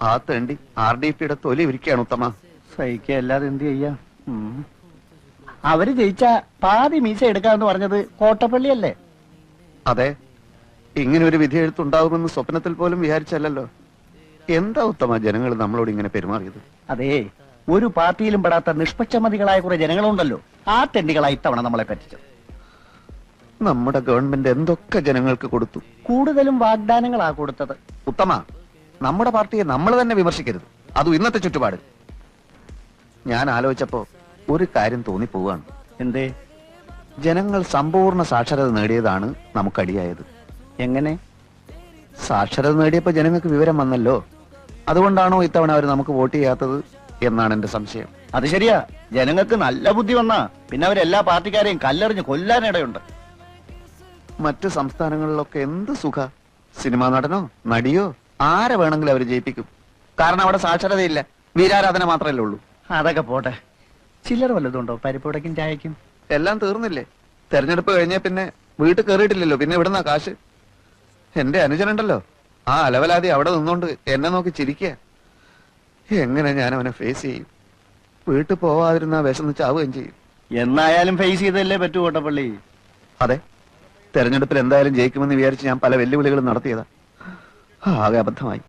ആ തേണ്ടി RDPയുടെ തൊലി ഇരിക്കുകയാണ് ഉത്തമ. സഹിക്കല്ലാതെ എന്ത് ചെയ്യാ? അവര് ജയിച്ച പാതി മീശ എടുക്കാന്ന് പറഞ്ഞത് കോട്ടപ്പള്ളിയല്ലേ? അതെ, ഇങ്ങനെ ഒരു വിധി എഴുത്തുണ്ടാകുമെന്ന് സ്വപ്നത്തിൽ പോലും വിചാരിച്ചല്ലോ. എന്താ ഉത്തമ ജനങ്ങൾ നമ്മളോട് ഇങ്ങനെ പെരുമാറിയത്? അതേ, ഒരു പാർട്ടിയിലും പെടാത്ത നിഷ്പക്ഷമതികളായ കുറെ ജനങ്ങളുണ്ടല്ലോ, ആ തെണ്ടികളായി ഇത്തവണ നമ്മളെ പറ്റിച്ചത്. നമ്മുടെ ഗവൺമെന്റ് എന്തൊക്കെ ജനങ്ങൾക്ക് കൊടുത്തു? കൂടുതലും വാഗ്ദാനങ്ങളാ കൊടുത്തത്. ഉത്തമ, നമ്മുടെ പാർട്ടിയെ നമ്മൾ തന്നെ വിമർശിക്കരുത്, അതും ഇന്നത്തെ ചുറ്റുപാട്. ഞാൻ ആലോചിച്ചപ്പോ ഒരു കാര്യം തോന്നിപ്പോവാണ്. എന്തേ? ജനങ്ങൾ സമ്പൂർണ്ണ സാക്ഷരത നേടിയതാണ് നമുക്കടിയായത്. എങ്ങനെ? സാക്ഷരത നേടിയപ്പോ ജനങ്ങൾക്ക് വിവരം വന്നല്ലോ. അതുകൊണ്ടാണോ ഇത്തവണ അവർ നമുക്ക് വോട്ട് ചെയ്യാത്തത് എന്നാണ് എന്റെ സംശയം. അത് ശരിയാ, ജനങ്ങൾക്ക് നല്ല ബുദ്ധി വന്നാ പിന്നെ അവരെല്ലാ പാർട്ടിക്കാരെയും കല്ലെറിഞ്ഞ് കൊല്ലാനിടയുണ്ട്. മറ്റു സംസ്ഥാനങ്ങളിലൊക്കെ എന്ത് സുഖ, സിനിമാ നടനോ നടിയോ ആരെ വേണമെങ്കിലും അവർ ജയിപ്പിക്കും. കാരണം അവിടെ സാക്ഷരതയില്ല, വീരാരാധന മാത്രമല്ലേ ഉള്ളൂ. അതൊക്കെ പോട്ടെ, ചില്ലറ വല്ലതുണ്ടോ പരിപ്പുടയ്ക്കും ചായക്കും? എല്ലാം തീർന്നില്ലേ? തെരഞ്ഞെടുപ്പ് കഴിഞ്ഞ പിന്നെ വീട്ടിൽ കയറിയിട്ടില്ലല്ലോ, പിന്നെ ഇവിടുന്ന കാശ്. എന്റെ അനുജനുണ്ടല്ലോ, ആ അലവലാതി അവിടെ നിന്നോണ്ട് എന്നെ നോക്കി ചിരിക്കുക. എങ്ങനെ ഞാൻ അവനെ ഫേസ് ചെയ്യും? വീട്ടിൽ പോവാതിരുന്ന വിശന്ന് ചാവുകയും ചെയ്യും. എന്നായാലും ഫേസ് ചെയ്തല്ലേ പറ്റൂ കോട്ടപ്പള്ളി. അതെ, തെരഞ്ഞെടുപ്പിൽ എന്തായാലും ജയിക്കുമെന്ന് വിചാരിച്ച് ഞാൻ പല വെല്ലുവിളികളും നടത്തിയതാ. ആകെ അബദ്ധമായി.